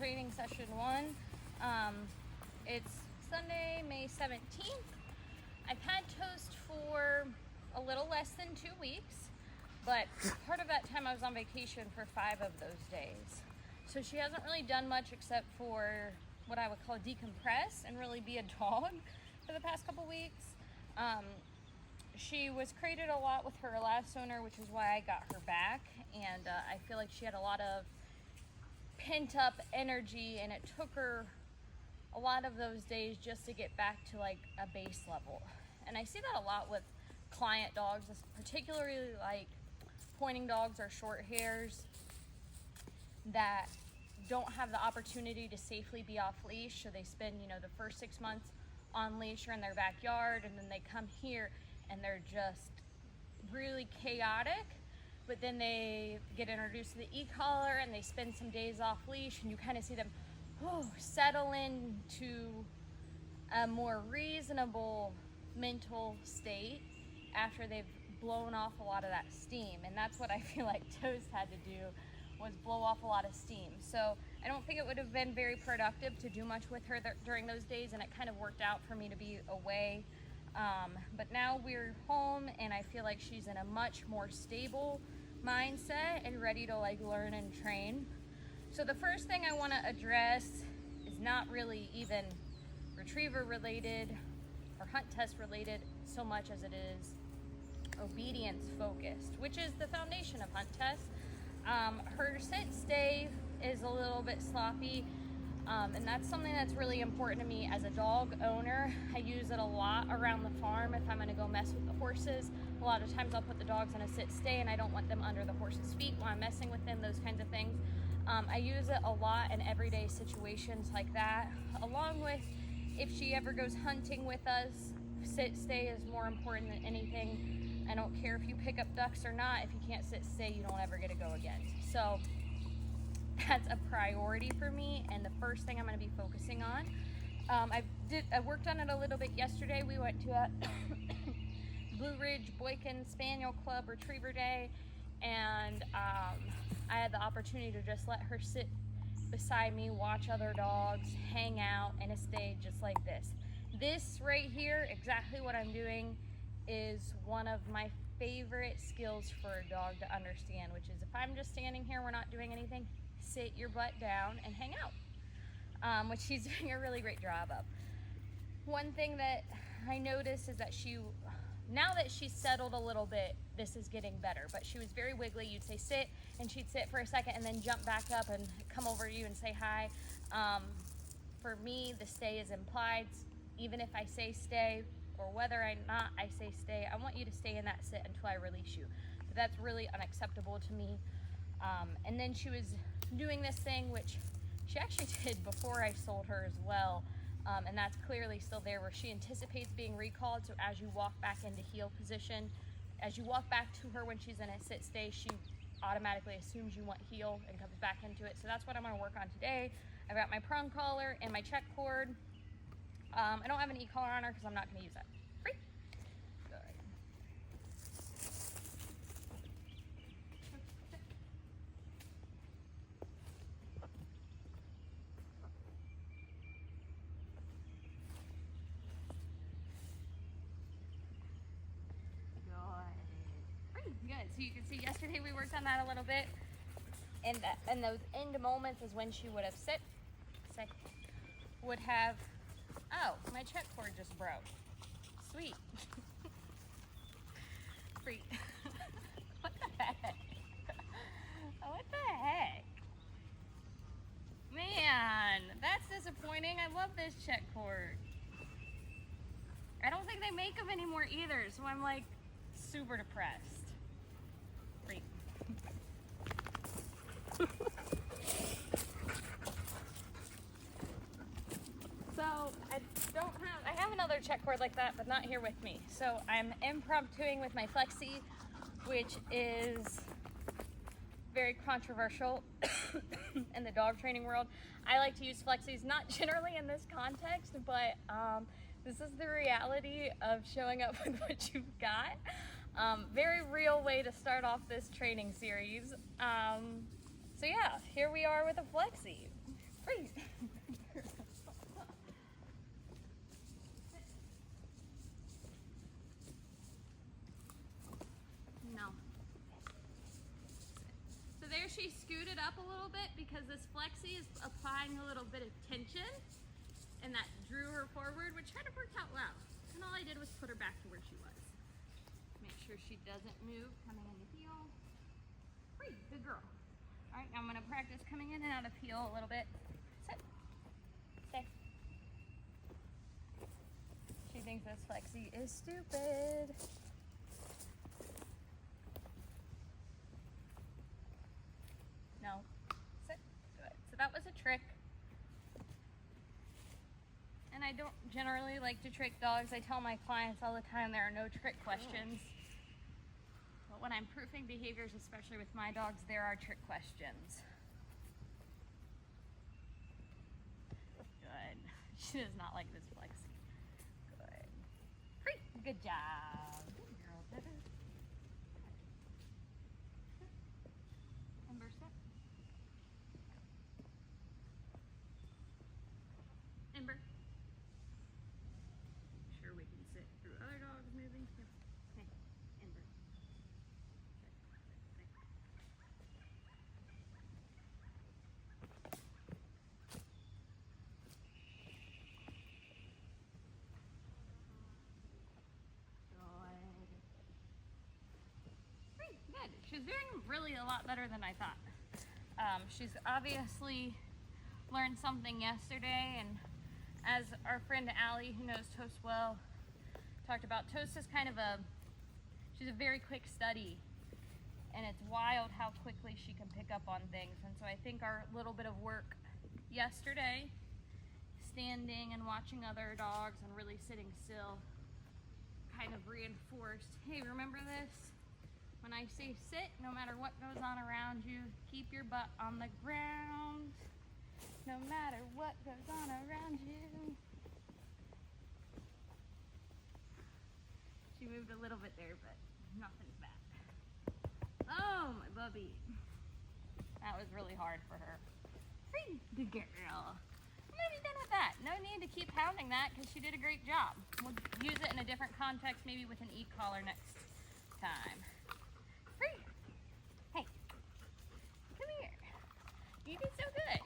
training session 1. It's Sunday, May 17th. I've had Toast for a little less than 2 weeks, but part of that time I was on vacation for 5 of those days. So she hasn't really done much except for what I would call decompress and really be a dog for the past couple weeks. She was crated a lot with her last owner, which is why I got her back, and I feel like she had a lot of pent up energy, and it took her a lot of those days just to get back to like a base level. And I see that a lot with client dogs, particularly like pointing dogs or short hairs that don't have the opportunity to safely be off leash. So they spend, the first 6 months on leash or in their backyard, and then they come here and they're just really chaotic. But then they get introduced to the e-collar and they spend some days off leash, and you kind of see them settle into a more reasonable mental state after they've blown off a lot of that steam. And that's what I feel like Toast had to do, was blow off a lot of steam. So I don't think it would have been very productive to do much with her during those days, and it kind of worked out for me to be away. But now we're home, and I feel like she's in a much more stable mindset and ready to learn and train. So the first thing I want to address is not really even retriever related or hunt test related so much as it is obedience focused, which is the foundation of hunt test. Her sit stay is a little bit sloppy, and that's something that's really important to me as a dog owner. I use it a lot around the farm if I'm going to go mess with the horses. A lot of times I'll put the dogs on a sit stay, and I don't want them under the horse's feet while I'm messing with them, those kinds of things. I use it a lot in everyday situations like that, along with if she ever goes hunting with us. Sit stay is more important than anything. I don't care if you pick up ducks or not. If you can't sit stay, you don't ever get to go again. So that's a priority for me, and the first thing I'm going to be focusing on. I worked on it a little bit yesterday. We went to a Blue Ridge Boykin Spaniel Club Retriever Day, and I had the opportunity to just let her sit beside me, watch other dogs, hang out in a stay just like this. This right here, exactly what I'm doing, is one of my favorite skills for a dog to understand, which is if I'm just standing here, we're not doing anything, sit your butt down and hang out, which she's doing a really great job of. One thing that I noticed is that now that she's settled a little bit, this is getting better, but she was very wiggly. You'd say sit, and she'd sit for a second and then jump back up and come over to you and say hi. For me, the stay is implied. Even if I say stay, or whether or not I say stay, I want you to stay in that sit until I release you. But that's really unacceptable to me. And then she was doing this thing, which she actually did before I sold her as well. And that's clearly still there, where she anticipates being recalled. So as you walk back into heel position, as you walk back to her when she's in a sit stay, she automatically assumes you want heel and comes back into it. So that's what I'm going to work on today. I've got my prong collar and my check cord. I don't have an e-collar on her because I'm not going to use that. Free. Good. Good. So you can see yesterday we worked on that a little bit, and those end moments is when she would have would have. Oh, my check cord just broke. Sweet. Free. What the heck? What the heck? Man, that's disappointing. I love this check cord. I don't think they make them anymore either, so I'm like super depressed. Free. So I have another check cord like that, but not here with me. So I'm impromptuing with my Flexi, which is very controversial in the dog training world. I like to use Flexis, not generally in this context, but this is the reality of showing up with what you've got. Very real way to start off this training series. So yeah, here we are with a Flexi. Freeze. No. So there she scooted up a little bit because this flexi is applying a little bit of tension, and that drew her forward, which kind of worked out well. And all I did was put her back to where she was. Make sure she doesn't move coming in the heel. Free, good girl. All right, now I'm gonna practice coming in and out of heel a little bit. Sit, stay. She thinks this flexi is stupid. No, sit, good. So that was a trick. And I don't generally like to trick dogs. I tell my clients all the time there are no trick questions. But when I'm proofing behaviors, especially with my dogs, there are trick questions. Good. She does not like this flexi. Good. Free. Good job. Good girl, Heather. Ember, sit. Ember. Sure we can sit through other dogs moving. Okay, Ember. Good. She's doing really a lot better than I thought. She's obviously learned something yesterday, and as our friend Allie, who knows Toast well, talked about, Toast is kind of she's a very quick study, and it's wild how quickly she can pick up on things. And so I think our little bit of work yesterday, standing and watching other dogs and really sitting still, kind of reinforced, hey, remember this? When I say sit, no matter what goes on around you, keep your butt on the ground. No matter what goes on around you. She moved a little bit there, but nothing's bad. Oh, my bubby. That was really hard for her. Free, good girl. I'm already done with that. No need to keep pounding that because she did a great job. We'll use it in a different context, maybe with an e-collar next time. Free. Hey, come here. You did so good.